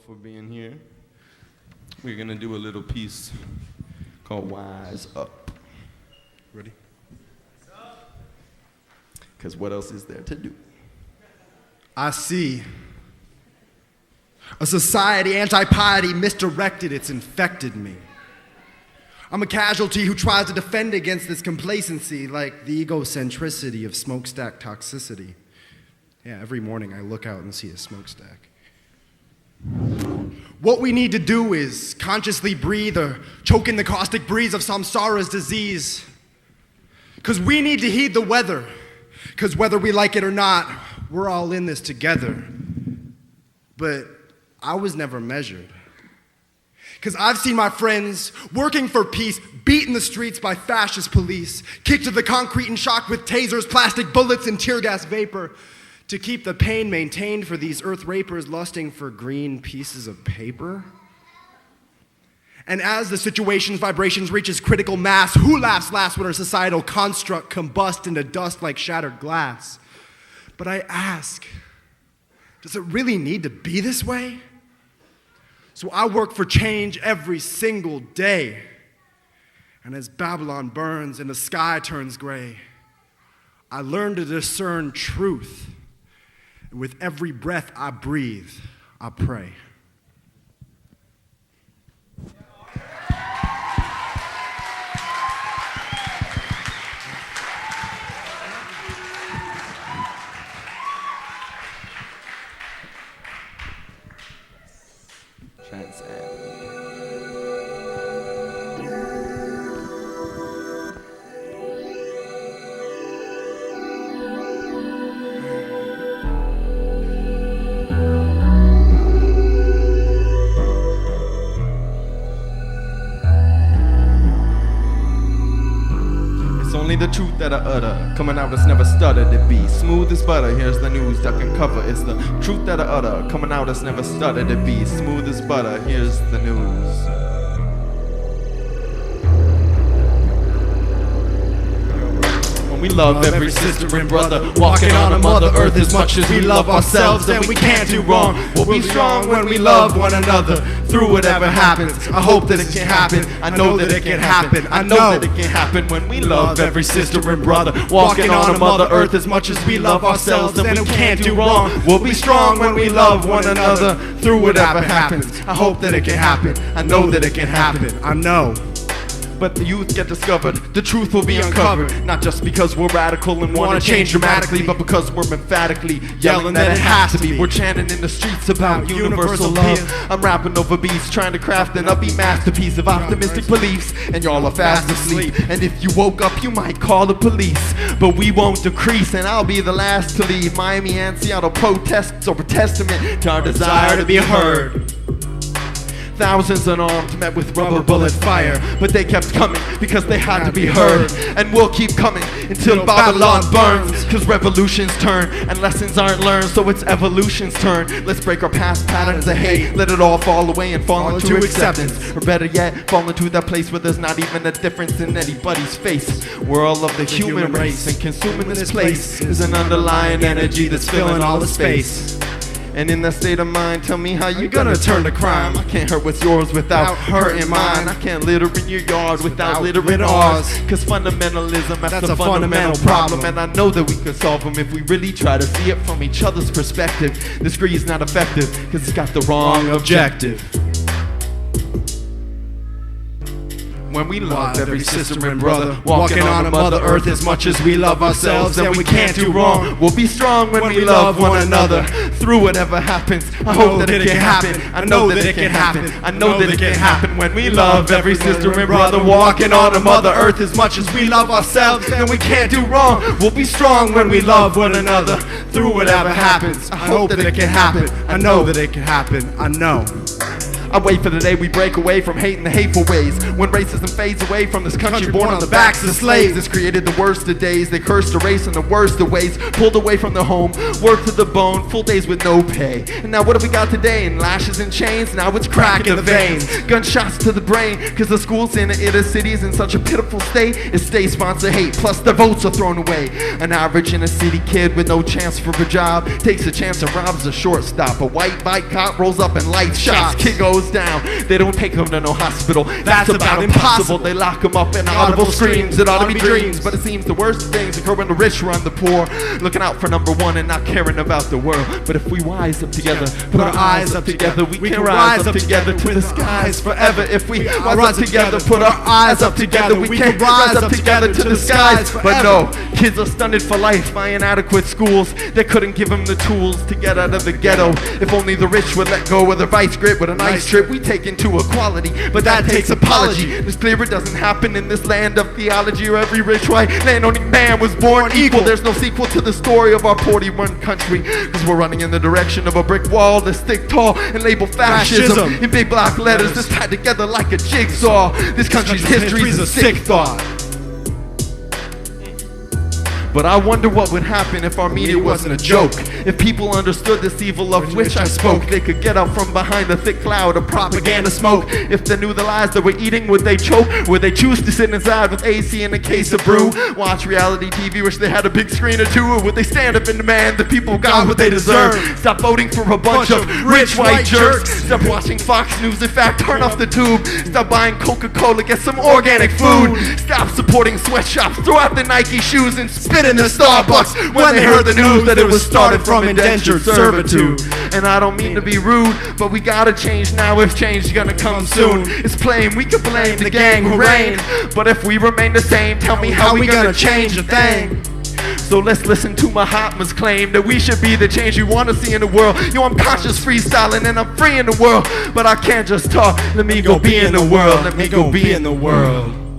for being here. We're going to do a little piece called Wise Up. Ready? Because what else is there to do? I see a society anti-piety misdirected, it's infected me. I'm a casualty who tries to defend against this complacency like the egocentricity of smokestack toxicity. Yeah, every morning I look out and see a smokestack. What we need to do is consciously breathe or choke in the caustic breeze of samsara's disease. Because we need to heed the weather. Because whether we like it or not, we're all in this together. But I was never measured. Because I've seen my friends working for peace, beat in the streets by fascist police, kicked to the concrete and shocked with tasers, plastic bullets, and tear gas vapor, to keep the pain maintained for these earth rapers lusting for green pieces of paper. And as the situation's vibrations reaches critical mass, who laughs last when our societal construct combusts into dust like shattered glass? But I ask, does it really need to be this way? So I work for change every single day. And as Babylon burns and the sky turns gray, I learn to discern truth. And with every breath I breathe, I pray. The truth that I utter, coming out it's never stuttered to be smooth as butter. Here's the news that can cover. It's the truth that I utter, coming out it's never stuttered to be smooth as butter. Here's the news. We love every sister and brother, walking on a Mother Earth as much as we love ourselves, and we can't do wrong. We'll be strong when we love one another, through whatever happens. I hope that it can happen. I know that it can happen. I know that it can happen when we love every sister and brother, walking on a Mother Earth as much as we love ourselves, and we can't do wrong. We'll be strong when we love one another, through whatever happens. I hope that it can happen. I know that it can happen. I know. But the youth get discovered, the truth will be uncovered. Not just because we're radical and want to change dramatically, but because we're emphatically yelling that it has to be. We're chanting in the streets about universal love. I'm rapping over beats, trying to craft an upbeat masterpiece of optimistic beliefs, and y'all are fast asleep. And if you woke up, you might call the police, but we won't decrease, and I'll be the last to leave Miami and Seattle protests over testament to our desire to be heard. Thousands unarmed met with rubber bullet fire, but they kept coming because they had to be heard. And we'll keep coming until Babylon burns, cause revolutions turn and lessons aren't learned, so it's evolution's turn. Let's break our past patterns of hate, let it all fall away and fall into acceptance. Or better yet, fall into that place where there's not even a difference in anybody's face. We're all of the human race, and consuming this place is an underlying energy that's filling all the space. And in that state of mind, tell me how you gonna turn to crime. I can't hurt what's yours without hurting mine. I can't litter in your yard without littering ours. Cause fundamentalism, that's a fundamental problem. And I know that we can solve them if we really try to see it from each other's perspective. This greed's not effective, cause it's got the wrong objective. When we love every sister and brother, walking on a Mother Earth as much as we love ourselves, and we can't do wrong. We'll be strong when we love one another, through whatever happens. I hope that it can happen. I know that it can happen. I know that it can happen when we love every sister and brother, walking on a Mother Earth as much as we love ourselves, and we can't do wrong. We'll be strong when we love one another, through whatever happens. I hope that it can happen. I know that it can happen. I know. I wait for the day we break away from hating the hateful ways, when racism fades away from this country born on the backs of slaves. It's created the worst of days, they cursed the race in the worst of ways, pulled away from the home, worked to the bone, full days with no pay. And now what have we got today? In lashes and chains, now it's crack in the veins, gunshots to the brain, cause the schools in the inner cities in such a pitiful state, it state sponsor hate, plus their votes are thrown away. An average inner city kid with no chance for a job takes a chance and robs a shortstop. A white bike cop rolls up and lights shots, kid goes down, they don't take him to no hospital, that's about impossible. They lock him up in audible screams, it ought to be dreams, but it seems the worst things occur when the rich run the poor, looking out for number one and not caring about the world. But if we wise up together, put our eyes up together, we can rise up together to the skies forever. If we rise up together, put our eyes up together, we can rise up together to the skies. But no, kids are stunted for life by inadequate schools that couldn't give them the tools to get out of the ghetto. If only the rich would let go of their vice grip with a nice trip, we take into equality, but that takes apology. It's clear it doesn't happen in this land of theology, or every rich white landowning man was born equal. There's no sequel to the story of our 41 country, cause we're running in the direction of a brick wall that's thick tall and labeled fascism in big block letters that's tied together like a jigsaw. This country's history's a sick thought. But I wonder what would happen if our media wasn't a joke. If people understood this evil of which I spoke, they could get out from behind a thick cloud of propaganda smoke. If they knew the lies that we're eating, would they choke? Would they choose to sit inside with AC and a case of brew? Watch reality TV, wish they had a big screen or two? Or would they stand up and demand the people got what they deserve? Stop voting for a bunch of rich white jerks. Stop watching Fox News, in fact turn off the tube. Stop buying Coca-Cola, get some organic food. Stop supporting sweatshops, throw out the Nike shoes and spit in the Starbucks when they heard the news that it was started from indentured servitude. And I don't mean to be rude, but we gotta change now if change is gonna come soon. It's plain we can blame the gang who reigned, but if we remain the same, tell me how we gonna change a thing. So let's listen to Mahatma's claim that we should be the change we want to see in the world. Yo, I'm conscious freestyling and I'm free in the world, but I can't just talk. Let me go be in the world. Let me go be in the world.